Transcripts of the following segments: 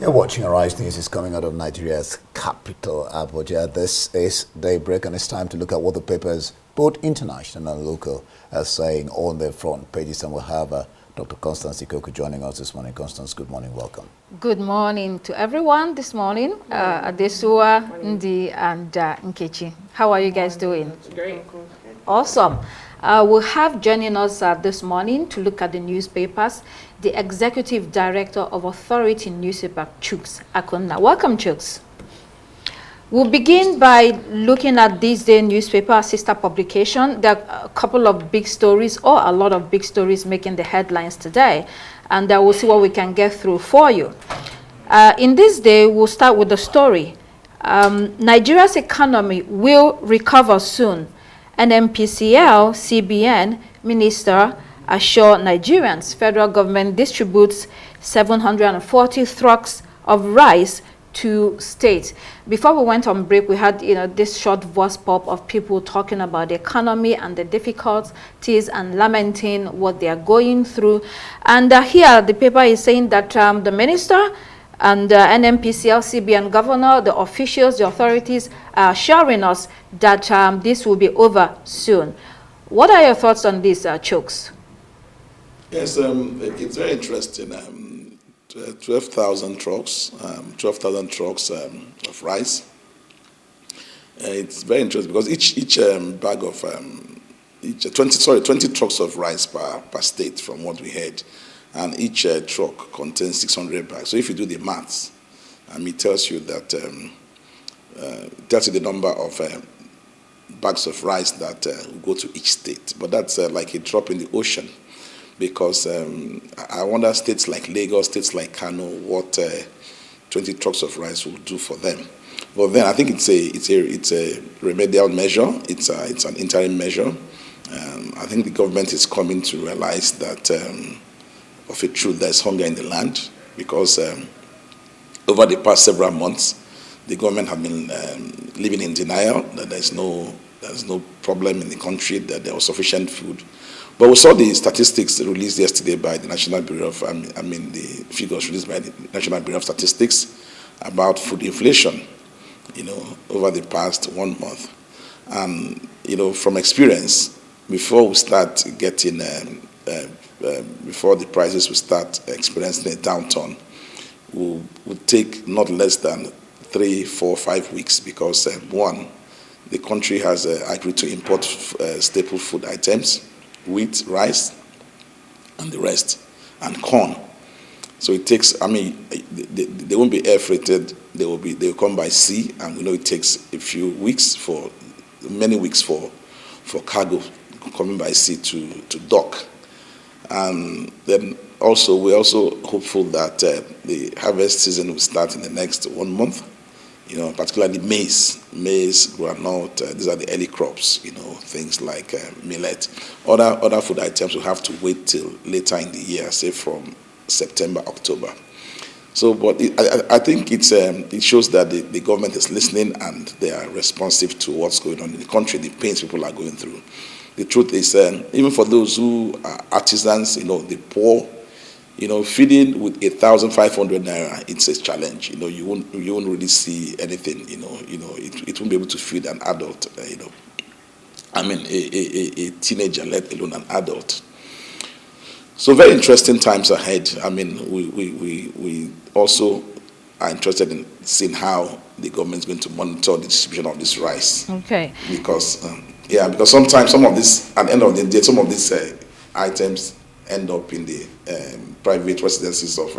You're watching Arise News is coming out of Nigeria's capital, Abuja. This is Daybreak, and it's time to look at what the papers, both international and local, are saying on their front pages. And we'll have Dr. Constance Ikoku joining us this morning. Constance, good morning. Welcome. Good morning to everyone this morning. Adesua, Ndi, and Nkechi. How are you guys doing? Great. Awesome. We'll have joining us this morning to look at the newspapers, the Executive Director of Authority Newspaper, Chuks Akuna. Welcome, Chuks. We'll begin by looking at this day newspaper sister publication. There are a couple of big stories, or a lot of big stories, making the headlines today, and we'll see what we can get through for you. In this day, we'll start with the story. Nigeria's economy will recover soon. NNPCL, CBN, Minister assure Nigerians federal government distributes 740 trucks of rice to states. Before we went on break, we had this short voice pop of people talking about the economy and the difficulties and lamenting what they are going through. And here the paper is saying that the minister and NNPCL, CBN governor, the officials, the authorities are assuring us that this will be over soon. What are your thoughts on this, Chokes? Yes, it's very interesting. 12,000 trucks, 12,000 trucks of rice. It's very interesting because each bag of 20 trucks of rice per state, from what we heard. And each truck contains 600 bags. So if you do the maths, it tells you that tells you the number of bags of rice that go to each state. But that's like a drop in the ocean, because I wonder states like Lagos, states like Kano, what 20 trucks of rice will do for them. But then I think it's a remedial measure. It's an interim measure. I think the government is coming to realize that. Of a truth, there's hunger in the land, because over the past several months, the government have been living in denial that there's no problem in the country, that there was sufficient food. But we saw the statistics released yesterday by the National Bureau of, the figures released by the National Bureau of Statistics about food inflation, over the past 1 month. And, from experience, before we start getting before the prices will start experiencing a downturn, will take not less than 3, 4, 5 weeks, because one, the country has agreed to import staple food items, wheat, rice, and the rest, and corn. So it takes. They won't be air freighted. They will come by sea, and we know it takes many weeks for cargo coming by sea to dock. And then we're also hopeful that the harvest season will start in the next 1 month, particularly maize, groundnut. These are the early crops, things like millet. Other food items will have to wait till later in the year, say from September, October. So, but I think it shows that the government is listening and they are responsive to what's going on in the country, the pains people are going through. The truth is, even for those who are artisans, the poor, feeding with 1,500 naira, it's a challenge. You won't really see anything. It won't be able to feed an adult. A teenager, let alone an adult. So very interesting times ahead. We also are interested in seeing how the government is going to monitor the distribution of this rice. Okay. Because sometimes some of this, at the end of the day, some of these items end up in the private residences of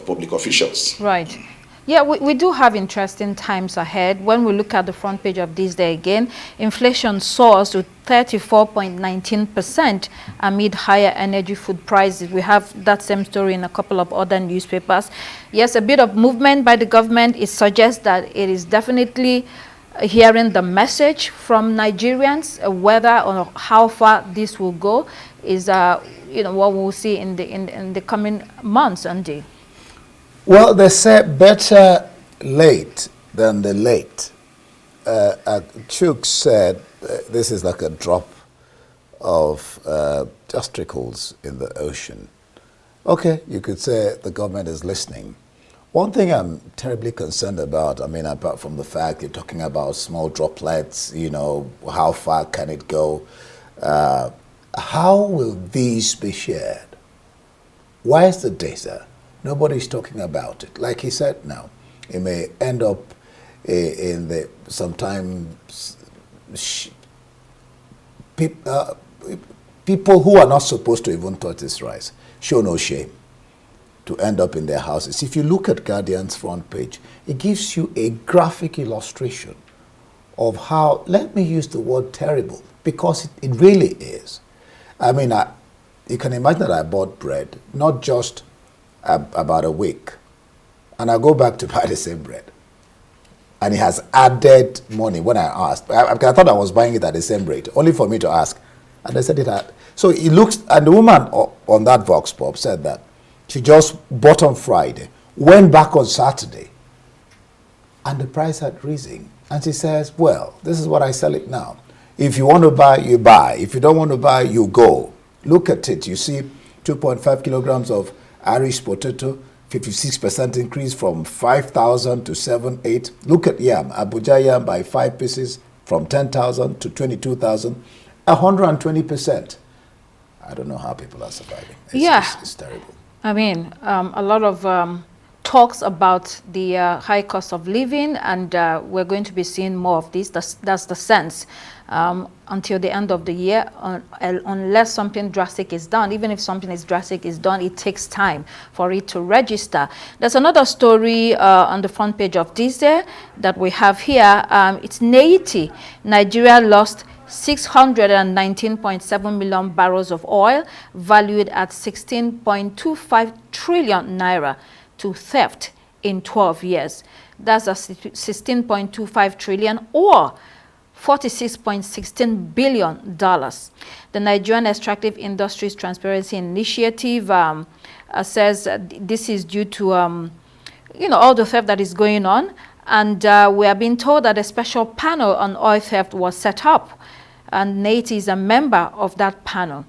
public officials. Right. Yeah, we do have interesting times ahead. When we look at the front page of this day again, inflation soars to 34.19% amid higher energy food prices. We have that same story in a couple of other newspapers. Yes, a bit of movement by the government. It suggests that it is definitely hearing the message from Nigerians. Whether or how far this will go is what we'll see in the coming months and days. Well, they say better late than the late. Chuk said this is like a drop of just trickles in the ocean. Okay, you could say the government is listening. One thing I'm terribly concerned about, I mean, apart from the fact you're talking about small droplets, you know, how far can it go? How will these be shared? Why is the data? Nobody's talking about it. Like he said now, it may end up in the sometimes people who are not supposed to even touch this rice show no shame to end up in their houses. If you look at Guardian's front page, it gives you a graphic illustration of how, let me use the word terrible, because it really is. I mean, you can imagine that I bought bread, not just about a week, and I go back to buy the same bread. And it has added money when I asked. I thought I was buying it at the same rate, only for me to ask. And they said it had. So it looks, and the woman on that Vox Pop said that she just bought on Friday, went back on Saturday, and the price had risen. And she says, well, this is what I sell it now. If you want to buy, you buy. If you don't want to buy, you go. Look at it. You see 2.5 kilograms of Irish potato, 56% increase from 5,000 to 7,800. Look at yam, Abuja yam by 5 pieces from 10,000 to 22,000, 120%. I don't know how people are surviving. It's terrible. I mean, a lot of talks about the high cost of living, and we're going to be seeing more of this. That's the sense until the end of the year, unless something drastic is done. Even if something drastic is done, it takes time for it to register. There's another story on the front page of this that we have here. It's Haiti. Nigeria lost 619.7 million barrels of oil, valued at 16.25 trillion naira, to theft in 12 years. That's a 16.25 trillion or $46.16 billion. The Nigerian Extractive Industries Transparency Initiative says this is due to all the theft that is going on, and we are being told that a special panel on oil theft was set up, and Haiti is a member of that panel.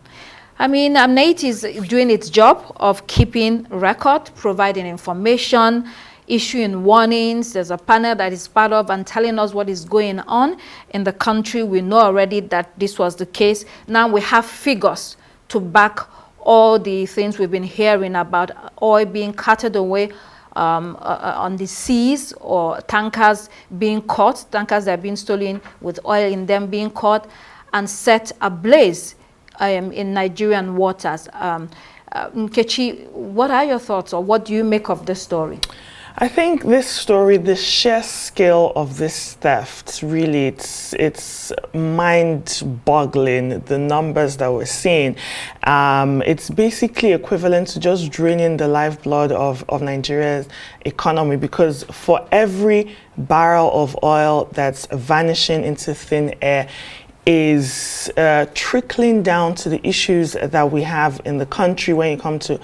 I mean, Haiti is doing its job of keeping record, providing information, issuing warnings. There's a panel that is part of and telling us what is going on in the country. We know already that this was the case. Now we have figures to back all the things we've been hearing about oil being carted away on the seas, or tankers being caught, tankers that are being stolen with oil in them being caught and set ablaze in Nigerian waters. Nkechi, what are your thoughts, or what do you make of this story? I think this story, the sheer scale of this theft, really, it's mind-boggling, the numbers that we're seeing. It's basically equivalent to just draining the lifeblood of Nigeria's economy, because for every barrel of oil that's vanishing into thin air, is trickling down to the issues that we have in the country when it comes to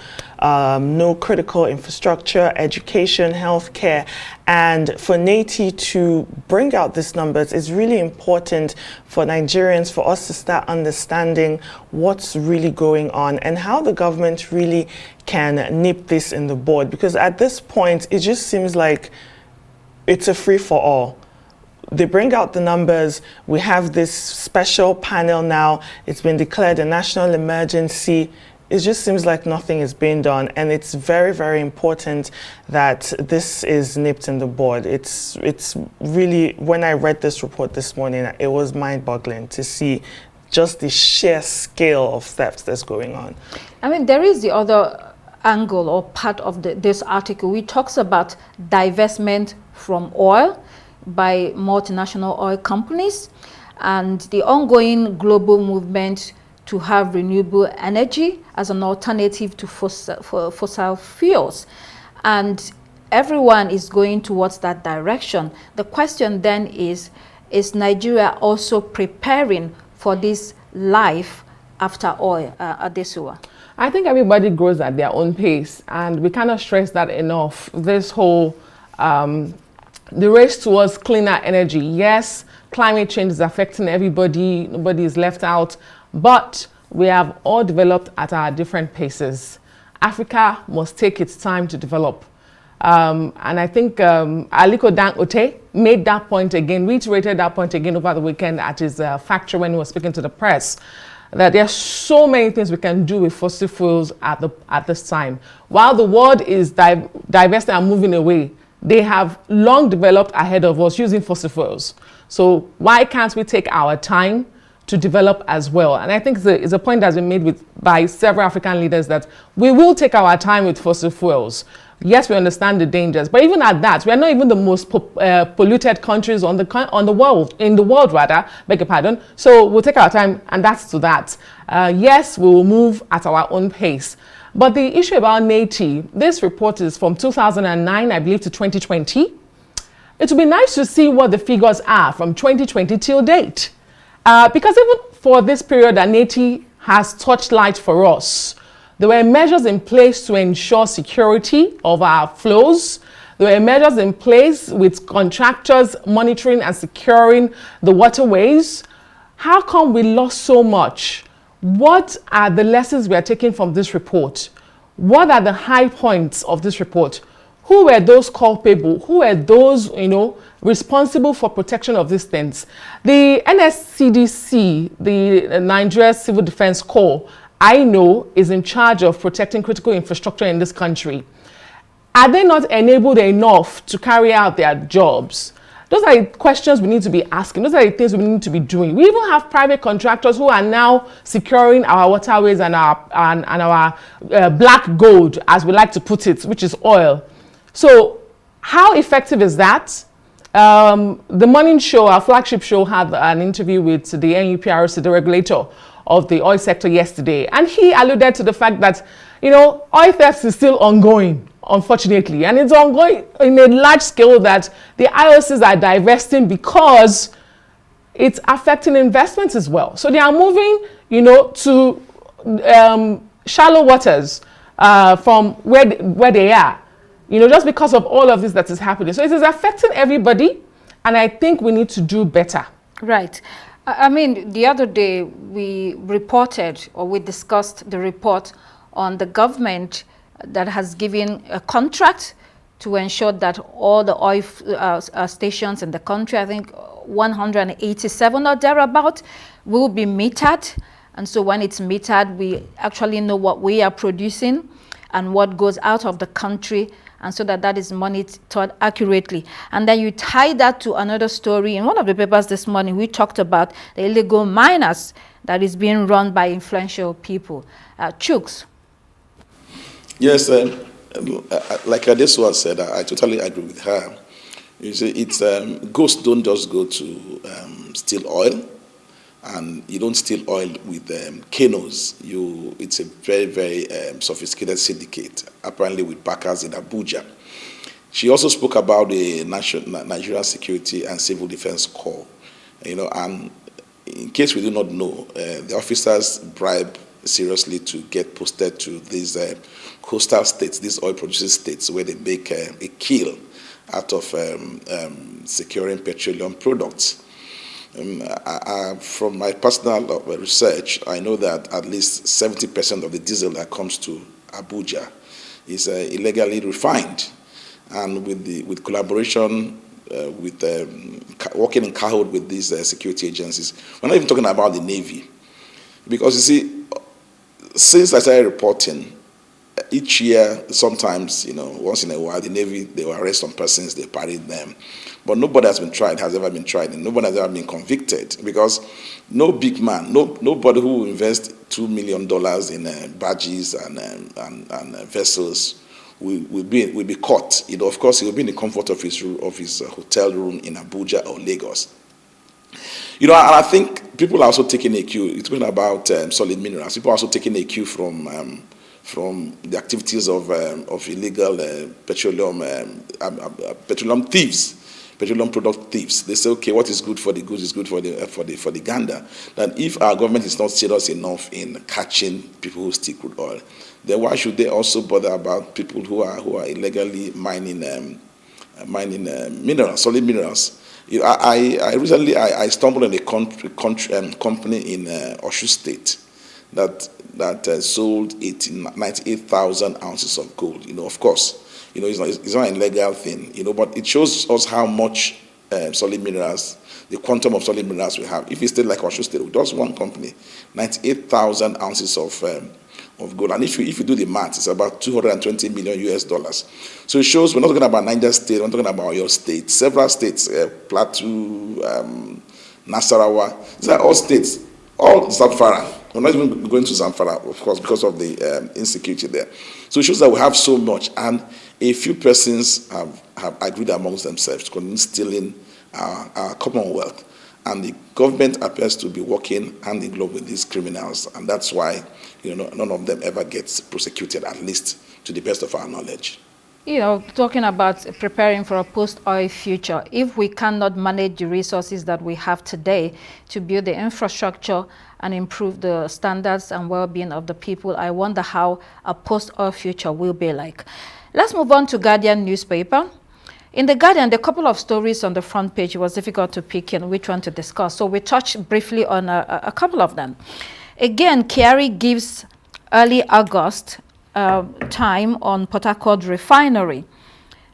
no critical infrastructure, education, healthcare. And for Haiti to bring out these numbers is really important for Nigerians, for us to start understanding what's really going on and how the government really can nip this in the bud. Because at this point, it just seems like it's a free-for-all. They bring out the numbers. We have this special panel now. It's been declared a national emergency. It just seems like nothing is being done. And it's very, very important that this is nipped in the bud. It's really, when I read this report this morning, it was mind-boggling to see just the sheer scale of theft that's going on. I mean, there is the other angle or part of this article, which talks about divestment from oil by multinational oil companies and the ongoing global movement to have renewable energy as an alternative to fossil fuels. And everyone is going towards that direction. The question then is Nigeria also preparing for this life after oil, Adesua? I think everybody grows at their own pace, and we cannot stress that enough. This whole the race towards cleaner energy. Yes, climate change is affecting everybody. Nobody is left out. But we have all developed at our different paces. Africa must take its time to develop. And I think Aliko Dangote made that point again, reiterated that point again over the weekend at his factory when he was speaking to the press, that there are so many things we can do with fossil fuels at this time. While the world is divesting and moving away, they have long developed ahead of us using fossil fuels. So why can't we take our time to develop as well? And I think it's a point that's been made by several African leaders that we will take our time with fossil fuels. Yes, we understand the dangers, but even at that, we are not even the most polluted countries in the world rather, beg your pardon. So we'll take our time, and that's to that. Yes, we will move at our own pace. But the issue about NATI, this report is from 2009, I believe, to 2020. It would be nice to see what the figures are from 2020 till date. Because even for this period that NATI has touched light for us, there were measures in place to ensure security of our flows. There were measures in place with contractors monitoring and securing the waterways. How come we lost so much? What are the lessons we are taking from this report? What are the high points of this report? Who were those culpable? Who were those, responsible for protection of these things? The NSCDC, the Nigeria Civil Defense Corps, I know is in charge of protecting critical infrastructure in this country. Are they not enabled enough to carry out their jobs? Those are the questions we need to be asking. Those are the things we need to be doing. We even have private contractors who are now securing our waterways and our black gold, as we like to put it, which is oil. So how effective is that? The morning show, our flagship show, had an interview with the NUPRC, the regulator of the oil sector, yesterday. And he alluded to the fact that, oil theft is still ongoing, unfortunately. And it's ongoing in a large scale that the IOCs are divesting because it's affecting investments as well. So they are moving, to shallow waters from where they are, just because of all of this that is happening. So it is affecting everybody, and I think we need to do better. Right. I mean, the other day we discussed the report on the government that has given a contract to ensure that all the oil stations in the country, I think 187 or thereabout, will be metered. And so when it's metered, we actually know what we are producing and what goes out of the country, and so that is monitored accurately. And then you tie that to another story. In one of the papers this morning, we talked about the illegal miners that is being run by influential people. Chooks. Yes, like Adesua said, I totally agree with her. You see, it's ghosts don't just go to steal oil, and you don't steal oil with canoes. It's a very, very sophisticated syndicate, apparently with backers in Abuja. She also spoke about the Nigerian Security and Civil Defense Corps. And in case we do not know, the officers bribe seriously to get posted to these coastal states, these oil-producing states, where they make a kill out of securing petroleum products. From my personal research, I know that at least 70% of the diesel that comes to Abuja is illegally refined, and with collaboration with working in cahoots with these security agencies. We're not even talking about the Navy, because you see, since I started reporting, each year, sometimes, once in a while, the Navy, they will arrest some persons, they parade them. But nobody has ever been tried, and nobody has ever been convicted, because no big man, nobody who will invest $2 million in barges and vessels will be caught. Of course, he will be in the comfort of his hotel room in Abuja or Lagos. And I think people are also taking a cue. It's been about solid minerals. People are also taking a cue from the activities of illegal petroleum thieves, petroleum product thieves. They say, okay, what is good for the goose is good for the gander. That if our government is not serious enough in catching people who steal crude oil, then why should they also bother about people who are illegally mining minerals, solid minerals? I recently stumbled on a company in Osun State that sold 98,000 ounces of gold. Of course, You know, it's not an illegal thing, you know, but it shows us how much solid minerals, the quantum of solid minerals we have. If you state like Osho State, with just one company, 98,000 ounces of gold. And if you do the math, it's about $220 million US. So it shows we're not talking about Niger State, we're not talking about your state. Several states, Plateau, Nasarawa, these are all states, all Zamfara. We're not even going to Zamfara, of course, because of the insecurity there. So it shows that we have so much, and a few persons have agreed amongst themselves to continue stealing our commonwealth. And the government appears to be working hand in glove with these criminals, and that's why, you know, none of them ever gets prosecuted, at least to the best of our knowledge. You know, talking about preparing for a post-oil future, if we cannot manage the resources that we have today to build the infrastructure and improve the standards and well-being of the people, I wonder how a post-oil future will be like. Let's move on to Guardian newspaper. In the Guardian, there are a couple of stories on the front page. It was difficult to pick in which one to discuss, so we touched briefly on a couple of them. Again, Kyari gives early August time on Port Harcourt Refinery.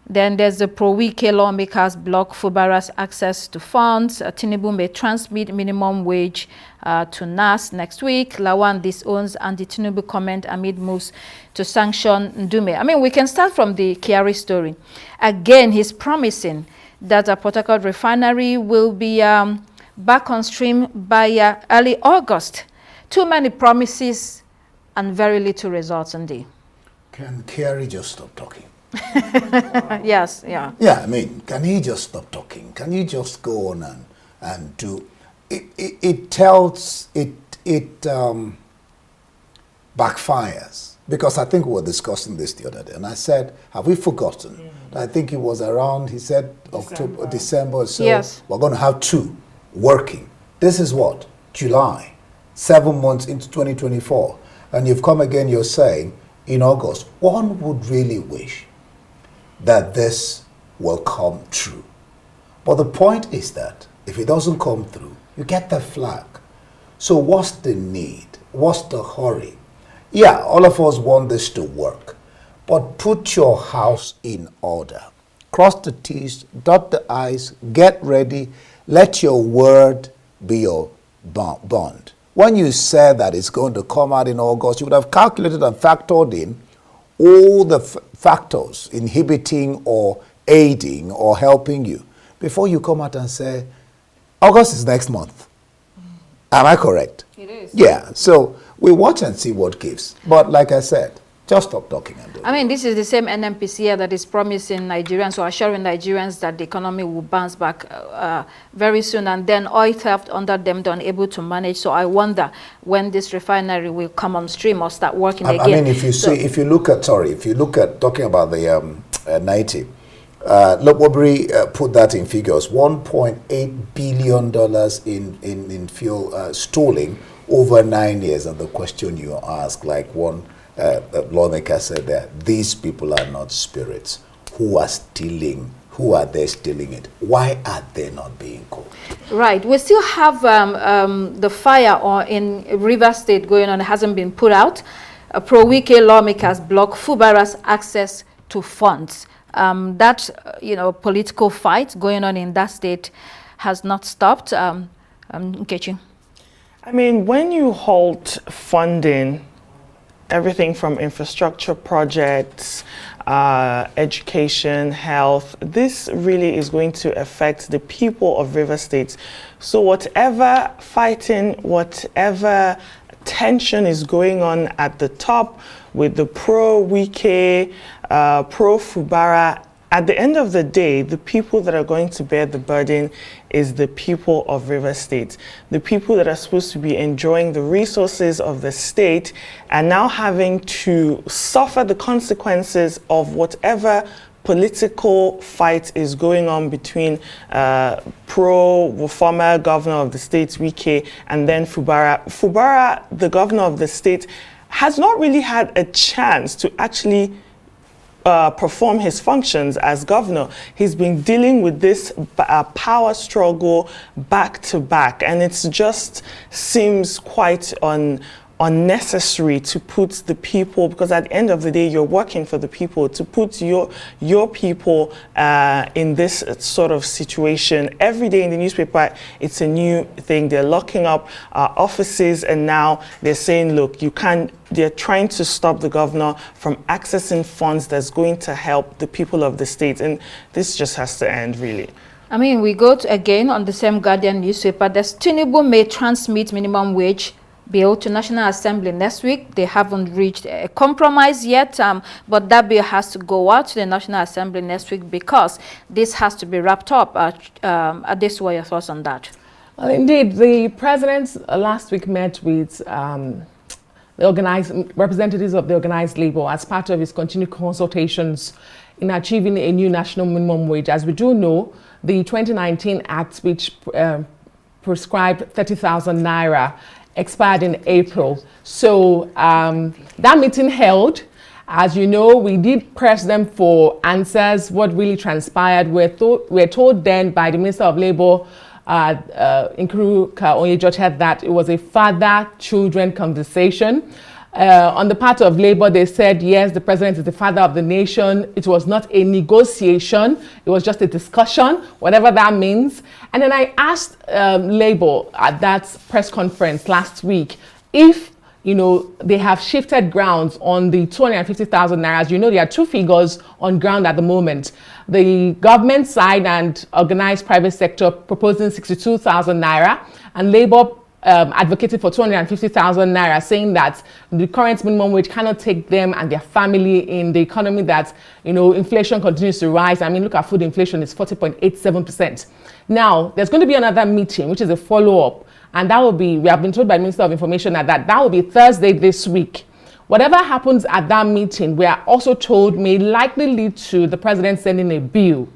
Then there's the pro-Wike lawmakers block Fubara's access to funds. Tinubu may transmit minimum wage to NAS next week. Lawan disowns anti-Tinubu comment amid moves to sanction Ndume. I mean, we can start from the Kyari story. Again, he's promising that a Port Harcourt Refinery will be back on stream by early August. Too many promises and very little results indeed. Can Kyari just stop talking? Yes, yeah. Yeah, I mean, can he just stop talking? Can you just go on and do it? It backfires, because I think we were discussing this the other day, and I said, have we forgotten? I think it was around, he said, October, December, so yes. We're going to have two working. This is what? July, 7 months into 2024. And you've come again, you're saying, in August, one would really wish that this will come true. But the point is that if it doesn't come through, you get the flag. So what's the need? What's the hurry? Yeah, all of us want this to work, but put your house in order. Cross the T's, dot the I's, get ready. Let your word be your bond. When you said that it's going to come out in August, you would have calculated and factored in all the factors inhibiting or aiding or helping you before you come out and say, August is next month. Am I correct? It is. Yeah, so we watch and see what gives. But like I said, just stop talking and do it. I mean, this is the same NNPCL that is promising Nigerians or assuring Nigerians that the economy will bounce back very soon, and then oil theft under them, they're unable to manage. So I wonder when this refinery will come on stream or start working again. I mean, if you see, if you look at talking about the 90, Lopwabri put that in figures, $1.8 billion in fuel stalling over 9 years. And the question you ask, like one lawmaker said that these people are not spirits. Who are stealing? Who are they stealing it? Why are they not being caught? Right. We still have the fire in Rivers State going on. It hasn't been put out. Pro-Wike lawmakers block Fubara's access to funds. That political fight going on in that state has not stopped. Nkechi. I mean, when you halt funding, everything from infrastructure projects, education, health, this really is going to affect the people of River State. So whatever fighting, whatever tension is going on at the top with the pro-Wike, pro-Fubara, at the end of the day, the people that are going to bear the burden is the people of River State. The people that are supposed to be enjoying the resources of the state are now having to suffer the consequences of whatever political fight is going on between former governor of the state, Wike, and then Fubara. Fubara, the governor of the state, has not really had a chance to actually perform his functions as governor. He's been dealing with this power struggle back to back, and it just seems quite unnecessary to put the people, because at the end of the day, you're working for the people, to put your people in this sort of situation. Every day in the newspaper, it's a new thing. They're locking up offices, and now they're saying, look, they're trying to stop the governor from accessing funds that's going to help the people of the state. And this just has to end, really. I mean, we go to, again, on the same Guardian newspaper, that Tinubu may transmit minimum wage bill to National Assembly next week. They haven't reached a compromise yet, but that bill has to go out to the National Assembly next week because this has to be wrapped up. This, what are your thoughts on that? Well, indeed, the president last week met with the representatives of the organized labor as part of his continued consultations in achieving a new national minimum wage. As we do know, the 2019 Act, which prescribed 30,000 naira, expired in April. So that meeting held. As you know, we did press them for answers, what really transpired. We're told then by the Minister of Labour, Nkuru Onyejoche, that it was a father-children conversation. On the part of Labour, they said, yes, the president is the father of the nation. It was not a negotiation. It was just a discussion, whatever that means. And then I asked Labour at that press conference last week if, they have shifted grounds on the 250,000 naira. There are two figures on ground at the moment. The government side and organized private sector proposing 62,000 naira, and Labour advocated for 250,000 naira, saying that the current minimum wage cannot take them and their family in the economy that, inflation continues to rise. I mean, look at food inflation, it's 40.87%. Now, there's going to be another meeting, which is a follow-up, and that will be, we have been told by the Minister of Information that will be Thursday this week. Whatever happens at that meeting, we are also told may likely lead to the president sending a bill.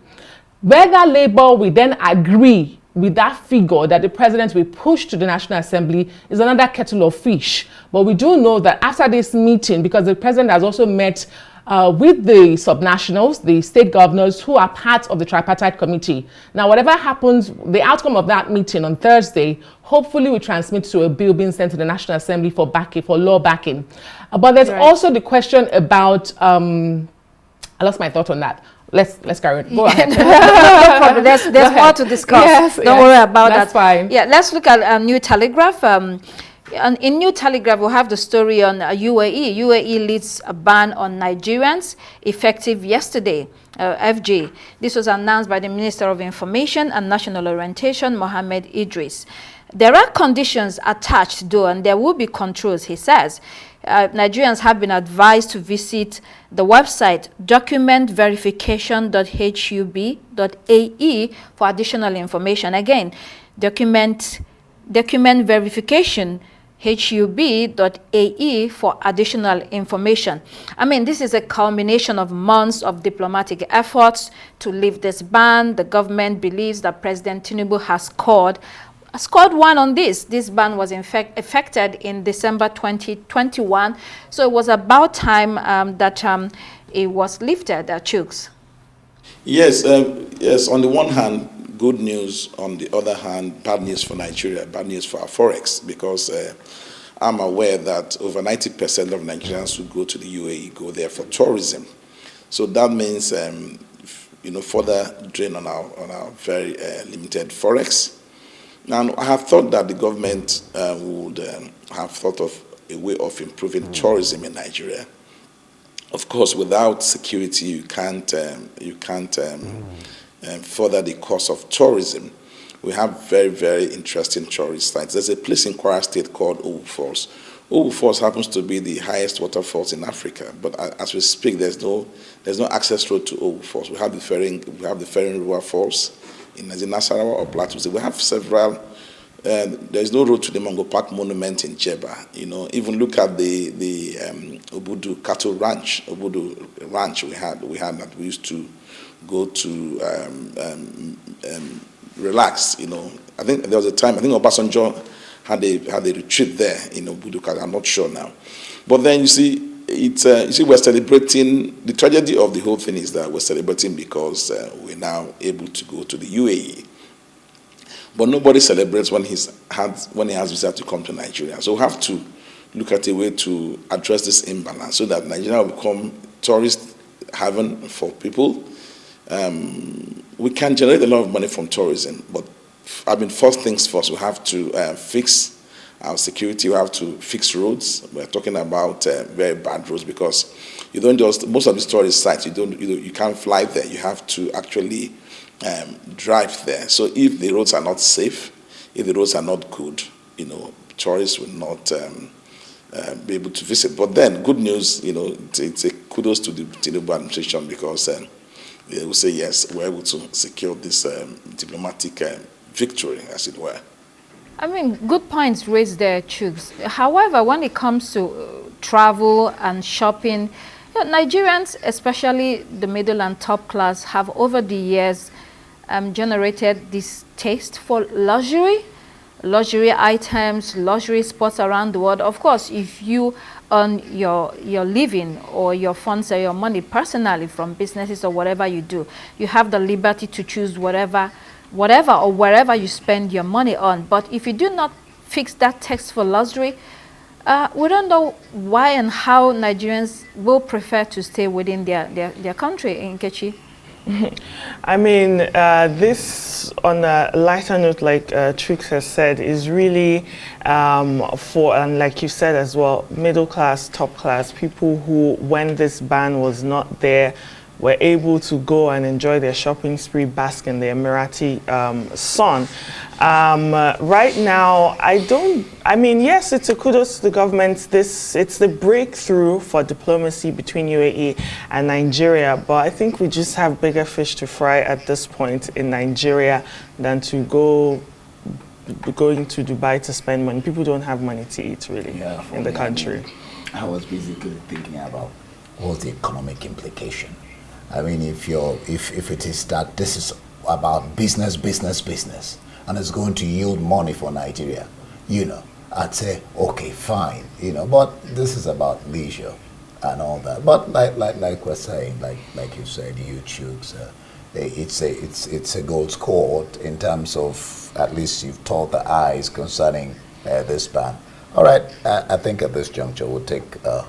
Whether Labour will then agree with that figure that the president will push to the National Assembly is another kettle of fish. But we do know that after this meeting, because the president has also met with the subnationals, the state governors who are part of the tripartite committee. Now, whatever happens, the outcome of that meeting on Thursday, hopefully will transmit to a bill being sent to the National Assembly for backing, for law backing. But there's also the question about, I lost my thought on that. Let's carry on. Go ahead. No problem. There's more to discuss. Yes, Don't worry about that. That's fine. Yeah, let's look at New Telegraph. In New Telegraph, we have the story on UAE. UAE leads a ban on Nigerians effective yesterday. FG. This was announced by the Minister of Information and National Orientation, Mohammed Idris. There are conditions attached, though, and there will be controls, he says. Nigerians have been advised to visit the website documentverification.hub.ae for additional information. Again, document verification hub.ae for additional information. I mean, this is a culmination of months of diplomatic efforts to lift this ban. The government believes that President Tinubu has scored one on this. This ban was in fact effected in December 2021. So it was about time that it was lifted, Chooks. Yes, yes. On the one hand, good news. On the other hand, bad news for Nigeria, bad news for our forex, because I'm aware that over 90% of Nigerians who go to the UAE go there for tourism. So that means, further drain on our very limited forex. And I have thought that the government would have thought of a way of improving tourism in Nigeria. Of course, without security, you can't further the cost of tourism. We have very, very interesting tourist sites. There's a place in Kwara State called Owu Falls. Owu Falls happens to be the highest waterfalls in Africa, but as we speak, there's no access road to Owu Falls. We have the Ferring River Falls in Nasarawa or Plateau. We have several. There's no road to the Mongo Park Monument in Jeba. Even look at the Obudu Cattle Ranch. Obudu Ranch we had that we used to go to relax. I think there was a time. I think Obasanjo had a retreat there in Obudu. I'm not sure now, but then you see we're celebrating. The tragedy of the whole thing is that we're celebrating because we're now able to go to the UAE. But nobody celebrates when he has visa to come to Nigeria. So we have to look at a way to address this imbalance so that Nigeria will become tourist haven for people. We can generate a lot of money from tourism, but first things first, we have to fix our security. We have to fix roads. We're talking about very bad roads because you don't just, most of these tourist sites, you can't fly there. You have to actually drive there. So if the roads are not safe, if the roads are not good, tourists will not be able to visit. But then, good news, it's a kudos to the Tinubu administration because they will say, yes, we're able to secure this diplomatic victory, as it were. I mean, good points raised there, Chuks. However, when it comes to travel and shopping, Nigerians, especially the middle and top class, have over the years generated this taste for luxury items, luxury spots around the world. Or course, if you earn your living or your funds or your money personally from businesses or whatever you do, you have the liberty to choose whatever or wherever you spend your money on. But if you do not fix that taste for luxury, we don't know why and how Nigerians will prefer to stay within their country, Nkechi. I mean, this, on a lighter note, like Trix has said, is really for, and like you said as well, middle class, top class, people who, when this ban was not there, were able to go and enjoy their shopping spree, bask in the Emirati sun. Right now, yes, it's a kudos to the government. It's the breakthrough for diplomacy between UAE and Nigeria, but I think we just have bigger fish to fry at this point in Nigeria than to going to Dubai to spend money. People don't have money to eat, really, in the country. I was basically thinking about what's the economic implication. I mean, if it is that this is about business, and it's going to yield money for Nigeria, I'd say, okay, fine, but this is about leisure and all that. But like we're saying, like you said, it's a gold scored in terms of, at least you've told the eyes concerning this ban. All right, I think at this juncture we'll take a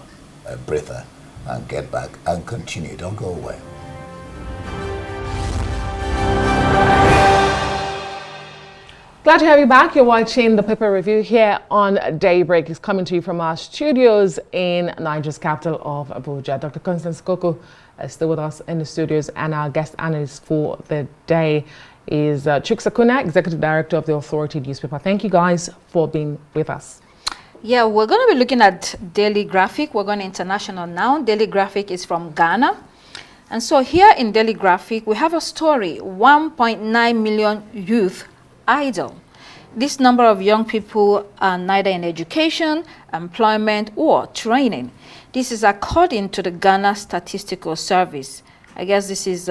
breather and get back and continue. Don't go away. Glad to have you back. You're watching the Paper Review here on Daybreak. It's coming to you from our studios in Nigeria's capital of Abuja. Dr. Constance Koko is still with us in the studios, and our guest analyst for the day is Chuks Akuna, Executive Director of the Authority newspaper. Thank you guys for being with us. Yeah, we're going to be looking at Daily Graphic. We're going international now. Daily Graphic is from Ghana. And so here in Daily Graphic, we have a story, 1.9 million youth idle. This number of young people are neither in education, employment, or training. This is according to the Ghana Statistical Service. I guess this is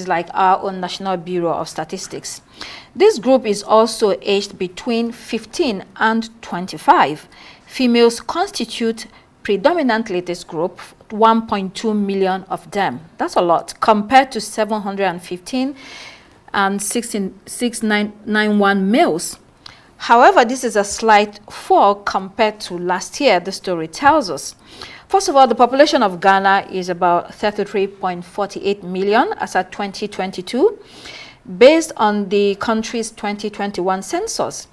like our own National Bureau of Statistics. This group is also aged between 15 and 25. Females constitute predominantly this group, 1.2 million of them. That's a lot compared to 715 and 691 males. However, this is a slight fall compared to last year, the story tells us. First of all, the population of Ghana is about 33.48 million as at 2022, based on the country's 2021 census.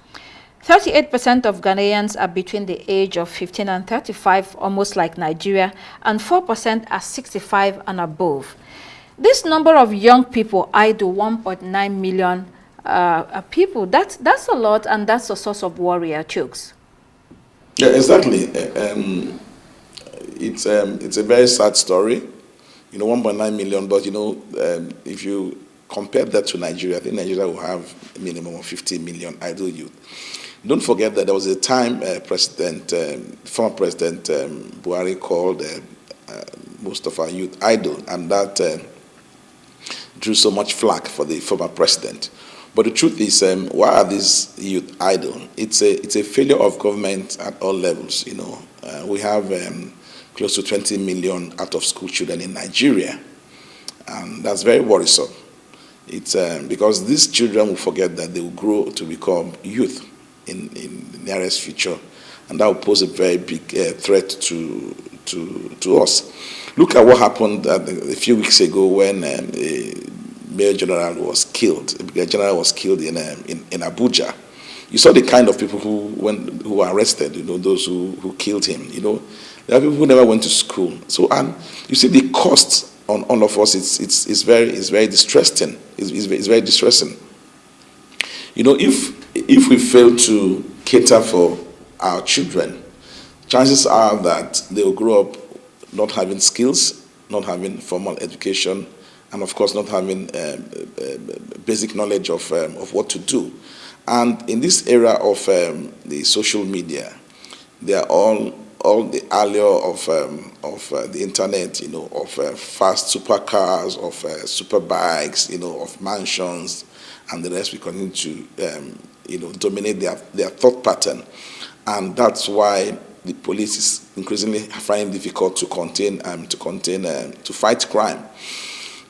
38% of Ghanaians are between the age of 15 and 35, almost like Nigeria, and 4% are 65 and above. This number of young people idle, 1.9 million people, that's a lot, and that's a source of worry, Chuks. Yeah, exactly. It's a very sad story, 1.9 million, but if you compare that to Nigeria, I think Nigeria will have a minimum of 50 million idle youth. Don't forget that there was a time former President Buhari called most of our youth idle, and that drew so much flack for the former president. But the truth is, why are these youth idle? It's a failure of government at all levels. We have close to 20 million out-of-school children in Nigeria, and that's very worrisome. It's because these children will forget that they will grow to become youth in the nearest future, and that will pose a very big threat to us. Look at what happened a few weeks ago when a Mayor General was killed. A Brigadier General was killed in Abuja. You saw the kind of people who were arrested. Those who killed him. There are people who never went to school. So, and you see the cost on all of us. It's very distressing. It's very distressing. If we fail to cater for our children, chances are that they will grow up not having skills, not having formal education, and of course not having basic knowledge of what to do. And in this era of the social media, they are all the allure of the internet, of fast supercars, of super bikes, of mansions, and the rest. We continue to dominate their thought pattern, and that's why the police is increasingly finding it difficult to fight crime,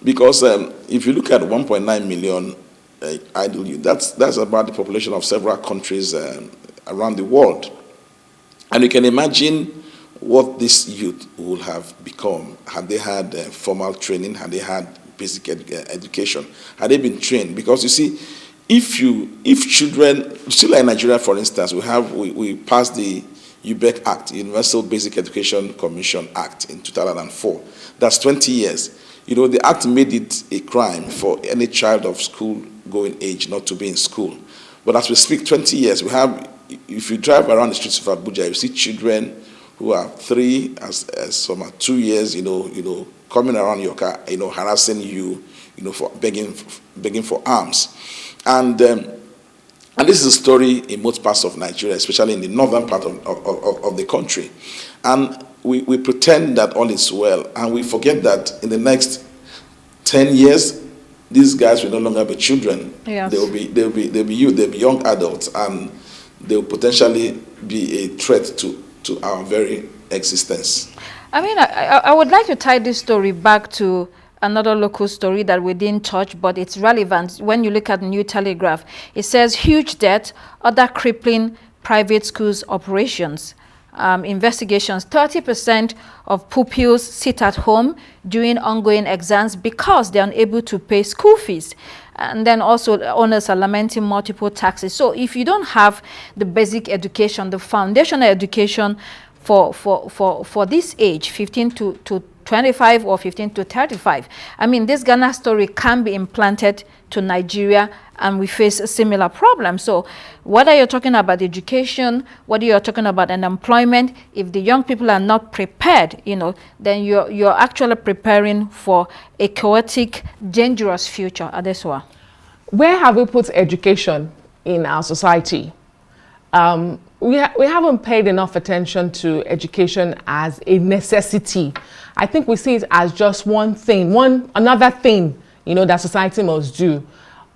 because if you look at 1.9 million idle youth, that's about the population of several countries around the world, and you can imagine what this youth would have become had they had formal training, had they had basic education, had they been trained. Because you see, if children, still like Nigeria, for instance, we passed the UBEC Act, Universal Basic Education Commission Act, in 2004. That's 20 years. The act made it a crime for any child of school-going age not to be in school. But as we speak, 20 years, if you drive around the streets of Abuja, you see children who are 3, as some are 2 years, coming around your car, harassing you, for begging for alms. And this is a story in most parts of Nigeria, especially in the northern part of the country. And we pretend that all is well, and we forget that in the next 10 years, these guys will no longer be children. Yes. They'll be youth, they'll be young adults, and they'll potentially be a threat to our very existence. I mean, I would like to tie this story back to another local story that we didn't touch, but it's relevant. When you look at New Telegraph, it says huge debt, other crippling private schools operations. Investigations, 30% of pupils sit at home during ongoing exams because they're unable to pay school fees. And then also owners are lamenting multiple taxes. So if you don't have the basic education, the foundational education for this age, 15 to 25 or 15 to 35, I mean, this Ghana story can be implanted to Nigeria, and we face a similar problem. So whether you're talking about education, whether you're talking about unemployment, if the young people are not prepared, then you're actually preparing for a chaotic, dangerous future. Adeswa. Where have we put education in our society? We haven't paid enough attention to education as a necessity. I think we see it as just another thing, that society must do.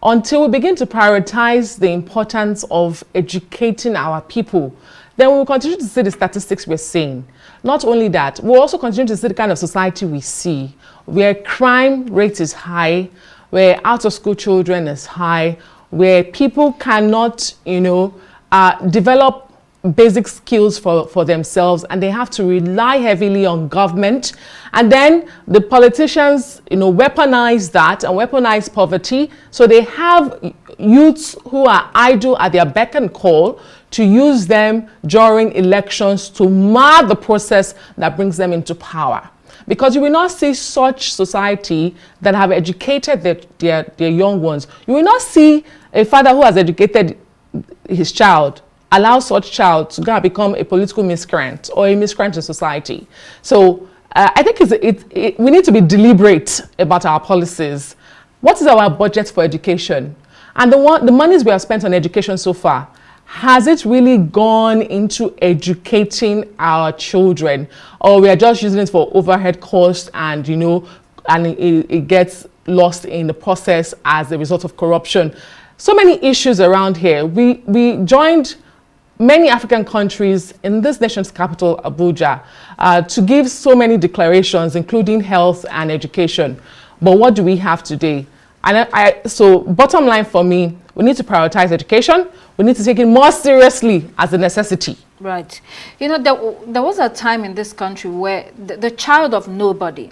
Until we begin to prioritize the importance of educating our people, then we will continue to see the statistics we're seeing. Not only that, we'll also continue to see the kind of society we see, where crime rate is high, where out-of-school children is high, where people cannot, develop basic skills for themselves, and they have to rely heavily on government. And then the politicians, weaponize that and weaponize poverty. So they have youths who are idle at their beck and call to use them during elections to mar the process that brings them into power. Because you will not see such society that have educated their young ones. You will not see a father who has educated his child allow such child to go and become a political miscreant or a miscreant in society. So I think we need to be deliberate about our policies. What is our budget for education? And the monies we have spent on education so far, has it really gone into educating our children? Or we are just using it for overhead costs and, it gets lost in the process as a result of corruption? So many issues around here. We joined many African countries in this nation's capital, Abuja, to give so many declarations, including health and education. But what do we have today? And so bottom line for me, We need to prioritize education. We need to take it more seriously as a necessity. Right. You know, there was a time in this country where the child of nobody,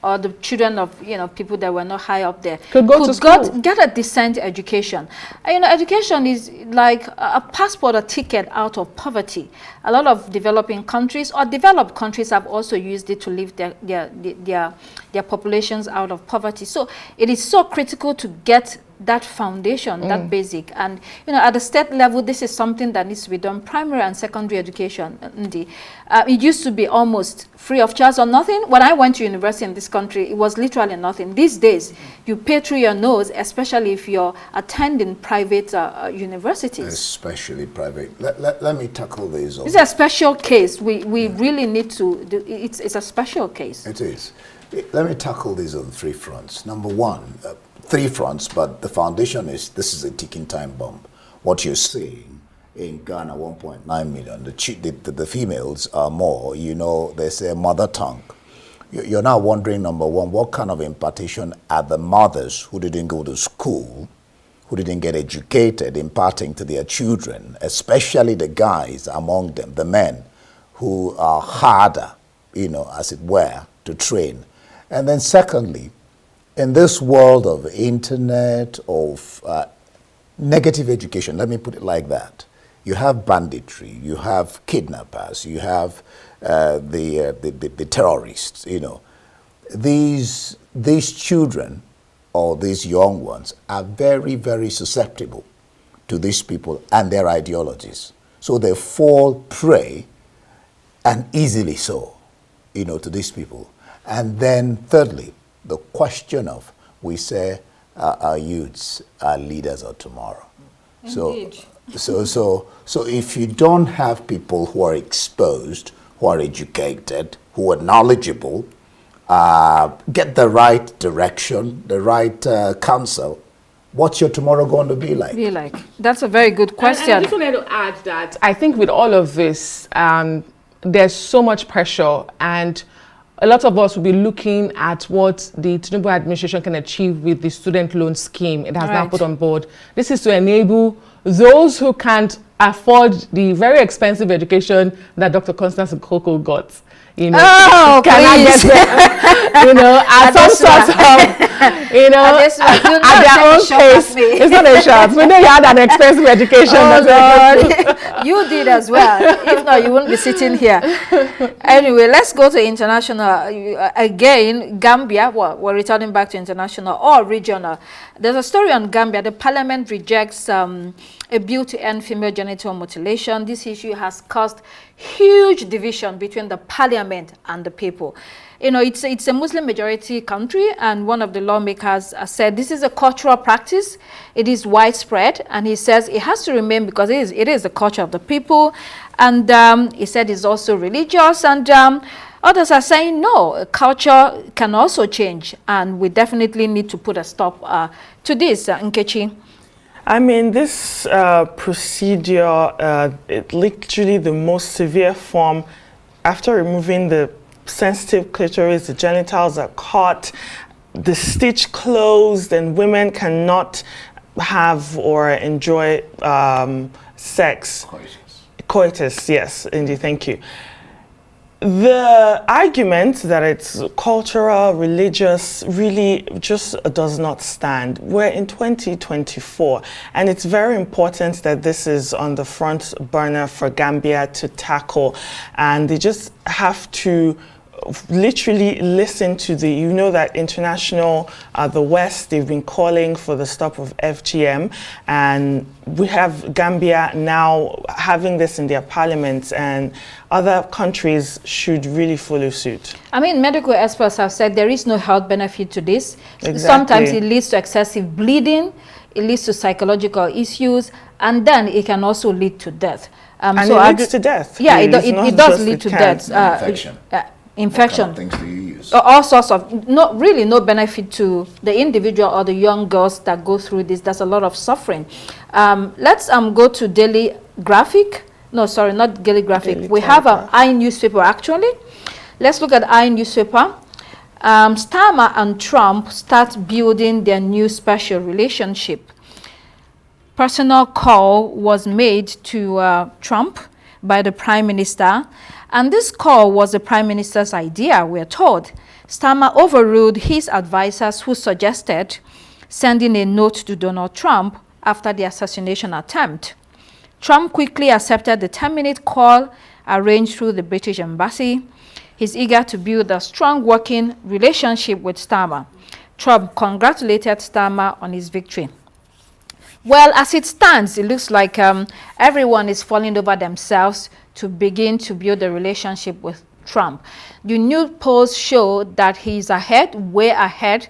or the children of, you know, people that were not high up there, Could go to school. get a decent education. And, you know, education is like a passport, a ticket out of poverty. A lot of developing countries or developed countries have also used it to lift their populations out of poverty. So it is so critical to get that foundation, that basic. And, you know, at the state level, this is something that needs to be done. Primary and secondary education, it used to be almost free of charge or nothing. When I went to university in this country, it was literally nothing. These days, you pay through your nose, especially if you're attending private universities. Especially private. Let me tackle this. It's a special case. We really need to do, it's a special case. It is. Let me tackle this on 3 fronts. Number one, 3 fronts, but the foundation is this is a ticking time bomb. What you're seeing in Ghana, 1.9 million, the females are more, you know, they say mother tongue. You're now wondering, number one, what kind of impartation are the mothers who didn't go to school, who didn't get educated, imparting to their children, especially the guys among them, the men who are harder, you know, as it were, to train. And then secondly, in this world of internet, of negative education, let me put it like that, you have banditry, you have kidnappers, you have the terrorists, you know. These children or these young ones are very, very susceptible to these people and their ideologies. So they fall prey, and easily so, you know, to these people. And then thirdly, the question of, we say our youths are leaders of tomorrow. Indeed. So if you don't have people who are exposed, who are educated, who are knowledgeable, get the right direction, the right counsel, what's your tomorrow going to be like? That's a very good question. And I just wanted to add that I think with all of this, there's so much pressure, and a lot of us will be looking at what the Tinubu administration can achieve with the student loan scheme it has now put on board. This is to enable those who can't afford the very expensive education that Dr. Constance Nkoko got. You know, get there, you know, at some sort of, you know, at their own pace. It's not a shot. We know you had an expensive education. Lord. You did as well. If not, you wouldn't be sitting here. Anyway, let's go to international. Again, Gambia, well, we're returning back to international or regional. There's a story on Gambia. The parliament rejects a bill to end female genital mutilation. This issue has caused huge division between the parliament and the people. You know, it's a Muslim majority country, and one of the lawmakers said this is a cultural practice. It is widespread, and he says it has to remain because it is the culture of the people. And he said it's also religious, and others are saying no, culture can also change, and we definitely need to put a stop to this. Nkechi. I mean, this procedure, literally the most severe form, after removing the sensitive clitoris, the genitals are cut, the stitch closed, and women cannot have or enjoy sex. Coitus, yes, indeed, thank you. The argument that it's cultural, religious, really just does not stand. We're in 2024, and it's very important that this is on the front burner for Gambia to tackle, and they just have to literally listen to the, you know that international, the West, they've been calling for the stop of FGM, and we have Gambia now having this in their parliaments, and other countries should really follow suit. I mean, medical experts have said there is no health benefit to this. Exactly. Sometimes it leads to excessive bleeding, it leads to psychological issues, and then it can also lead to death. And so it leads to death. Yeah, it does lead to death. Infection. What kind of things do you use? All sorts of, no benefit to the individual or the young girls that go through this. There's a lot of suffering. Let's go to Daily Graphic. No, sorry, not Daily Graphic. Daily we have an I newspaper actually. Let's look at I newspaper. Starmer and Trump start building their new special relationship. personal call was made to Trump by the Prime Minister, and this call was the Prime Minister's idea, we're told. Starmer overruled his advisors who suggested sending a note to Donald Trump after the assassination attempt. Trump quickly accepted the 10-minute call arranged through the British Embassy. He's eager to build a strong working relationship with Starmer. Trump congratulated Starmer on his victory. Well, as it stands, it looks like everyone is falling over themselves to begin to build a relationship with Trump. The new polls show that he's ahead, way ahead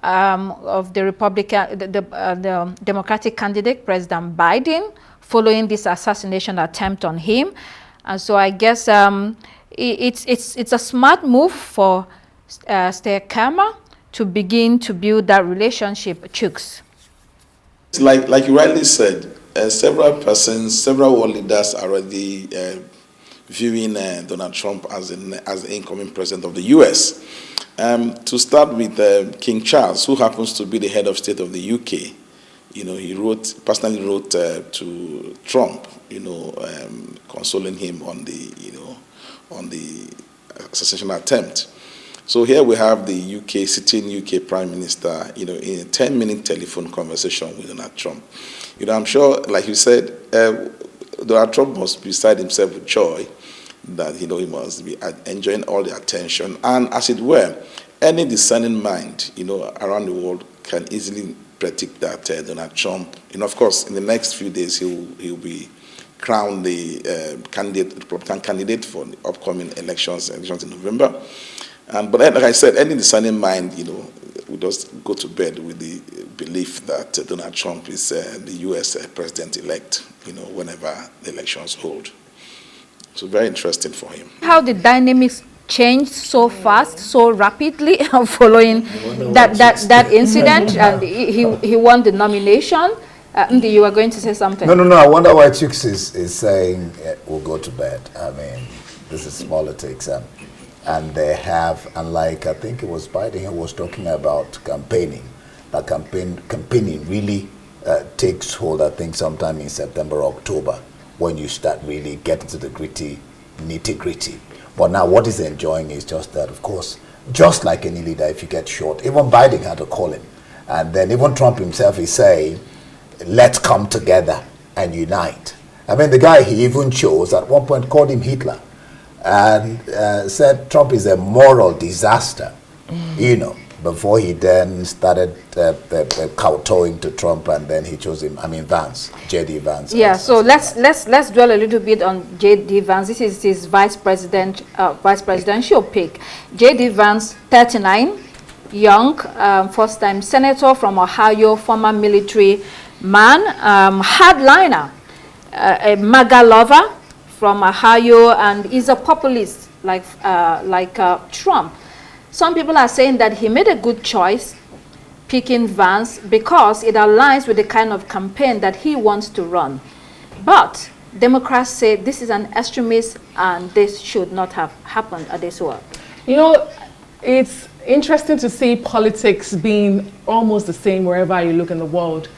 of the the Democratic candidate, President Biden, following this assassination attempt on him. And so I guess it's a smart move for Starmer to begin to build that relationship, Chooks. Like you rightly said, several persons, several world leaders are already viewing Donald Trump as the incoming president of the U.S. To start with King Charles, who happens to be the head of state of the UK. You know, he personally wrote to Trump, consoling him on the assassination attempt. So here we have the sitting UK Prime Minister, in a 10-minute telephone conversation with Donald Trump. I'm sure, like you said, Donald Trump must be beside himself with joy that, he must be enjoying all the attention. And as it were, any discerning mind, around the world can easily predict that Donald Trump, of course, in the next few days, he'll be crowned the Republican candidate for the upcoming elections in November. But like I said, any discerning mind, will just go to bed with the belief that Donald Trump is the U.S. president-elect, whenever the elections hold. So very interesting for him. How the dynamics changed so fast, so rapidly following that incident, and he won the nomination. You were going to say something. No. I wonder why Chooks is saying we'll go to bed. I mean, this is politics. And they have, unlike, I think it was Biden who was talking about campaigning. That campaigning really takes hold, I think, sometime in September, October, when you start really getting to the nitty-gritty. But now what he's enjoying is just that, of course, just like any leader, if you get short, even Biden had to call him. And then even Trump himself is saying, let's come together and unite. I mean, the guy he even chose, at one point called him Hitler. And said Trump is a moral disaster, before he then started kowtowing to Trump, and then he chose him, Vance, J.D. Vance. Yeah, so let's dwell a little bit on J.D. Vance. This is his vice presidential pick. J.D. Vance, 39, young, first-time senator from Ohio, former military man, hardliner, a MAGA lover from Ohio, and is a populist like Trump. Some people are saying that he made a good choice picking Vance because it aligns with the kind of campaign that he wants to run. But Democrats say this is an extremist and this should not have happened at this world. It's interesting to see politics being almost the same wherever you look in the world.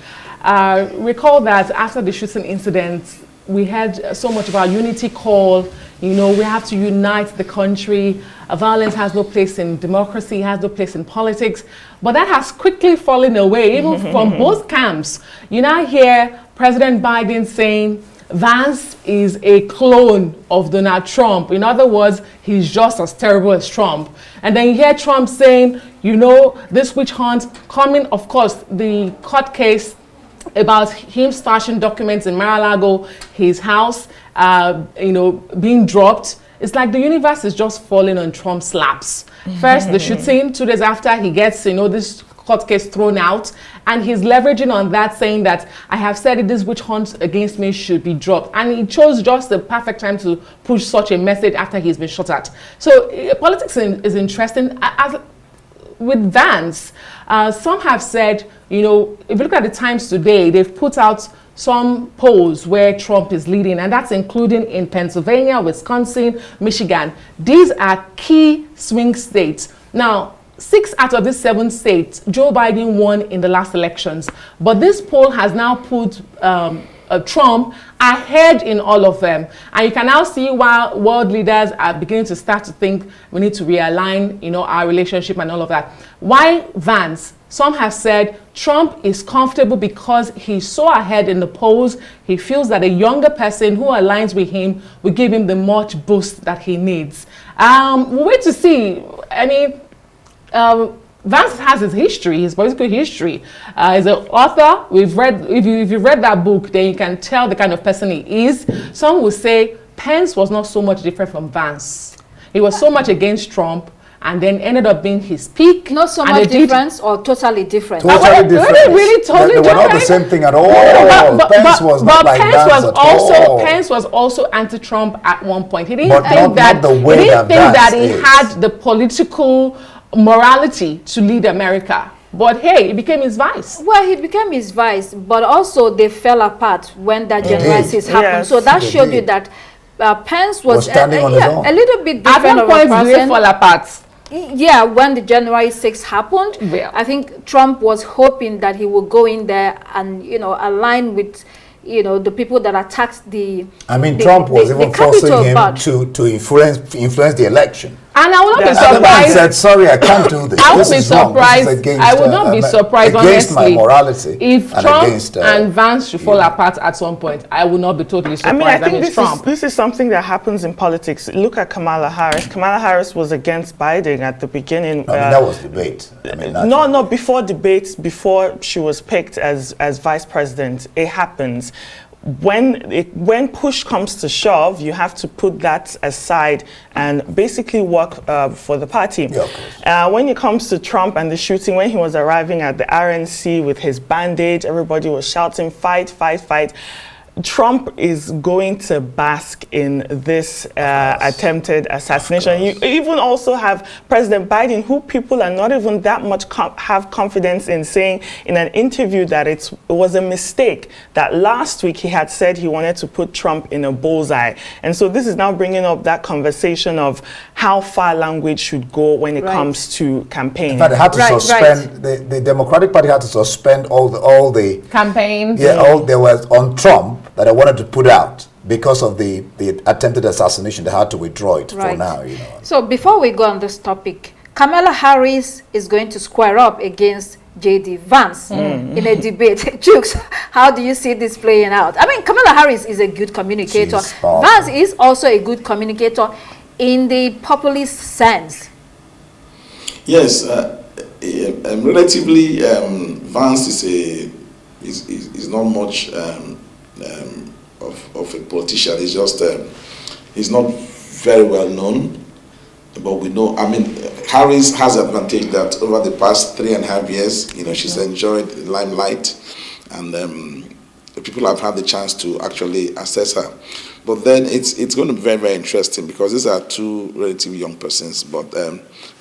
Recall that after the shooting incident, we had so much of our unity call, we have to unite the country. Violence has no place in democracy, has no place in politics. But that has quickly fallen away, even from both camps. You now hear President Biden saying Vance is a clone of Donald Trump. In other words, he's just as terrible as Trump. And then you hear Trump saying, this witch hunt coming, of course, the court case about him stashing documents in Mar-a-Lago, his house, being dropped. It's like the universe is just falling on Trump's laps. First, the shooting, 2 days after, he gets, this court case thrown out, and he's leveraging on that, saying that I have said this witch hunt against me should be dropped. And he chose just the perfect time to push such a message after he's been shot at. So politics is interesting. With Vance, some have said, if you look at the Times today, they've put out some polls where Trump is leading, and that's including in Pennsylvania, Wisconsin, Michigan. These are key swing states. Now, 6 out of these 7 states, Joe Biden won in the last elections. But this poll has now put Trump ahead in all of them. And you can now see why world leaders are beginning to start to think we need to realign, you know, our relationship and all of that. Why Vance? Some have said Trump is comfortable because he's so ahead in the polls. He feels that a younger person who aligns with him will give him the much boost that he needs. We'll wait to see. I mean, Vance has his history, his political history. As an author, we've read. If you've read that book, then you can tell the kind of person he is. Some will say Pence was not so much different from Vance. He was so much against Trump, and then ended up being his peak. Not so much difference, or totally different? Totally different. Really totally they were not the same thing at all. Pence was not like Vance at all. Pence was also anti-Trump at one point. He didn't But think not the way that he had the political morality to lead America. But hey, he became his vice. Well, he became his vice, but also they fell apart when that January 6 happened. Yes. So that showed you that Pence was standing on his own. a little bit At different one of a point, they person. fall apart. Yeah, when the January 6 happened, Yeah. I think Trump was hoping that he would go in there and, you know, align with, you know, the people that attacked the. Trump was even forcing him but to influence the election. And I will not be And the man surprised. said, sorry, I can't do this. I would This be is wrong. This is surprised. against, I would not be surprised, against honestly, my morality. If and Trump against, and Vance should fall apart at some point, I would not be totally surprised. I mean, I think it's Trump. this is something that happens in politics. Look at Kamala Harris. Kamala Harris was against Biden at the beginning. that was debate. No, before debates, before she was picked as vice president, it happens. When push comes to shove, you have to put that aside and basically work for the party. Yeah, of course. When it comes to Trump and the shooting, when he was arriving at the RNC with his bandage, everybody was shouting, fight, fight, fight. Trump is going to bask in this attempted assassination. You even also have President Biden, who people are not even that much have confidence in, saying in an interview that it was a mistake, that last week he had said he wanted to put Trump in a bullseye. And so this is now bringing up that conversation of how far language should go when it comes to campaigns. In fact, they had to suspend, the Democratic Party had to suspend all the Campaigns. Yeah, all there was on Trump that I wanted to put out because of the attempted assassination. They had to withdraw it for now. You know. So before we go on this topic, Kamala Harris is going to square up against J.D. Vance in a debate. Chooks, how do you see this playing out? I mean, Kamala Harris is a good communicator. Vance is also a good communicator in the populist sense. Yes, relatively, Vance is not much of a politician. He's just he's not very well known, but we know. I mean, Harris has the advantage that over the past 3.5 years, you know, she's enjoyed the limelight, and people have had the chance to actually assess her. But then it's going to be very, very interesting because these are two relatively young persons. But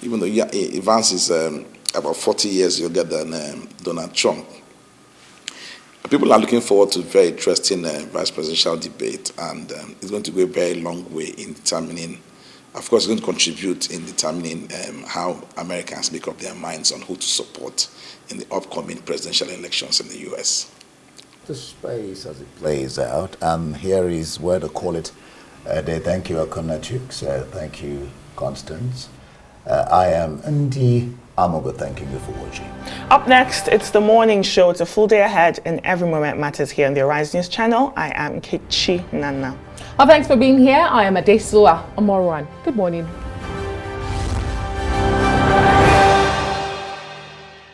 even though Vance is about 40 years younger than Donald Trump, people are looking forward to a very interesting vice presidential debate, and it's going to go a very long way in determining, of course, it's going to contribute in determining how Americans make up their minds on who to support in the upcoming presidential elections in the U.S. The space as it plays out, and here is where to call it a day. Thank you, Akona Chooks. Thank you, Constance. I am Ndi Amogo, thanking you for watching. Up next, it's the morning show. It's a full day ahead, and every moment matters here on the Arise News channel. I am Kichi Nana. Well, thanks for being here. I am Adesua Omoruan. Good morning.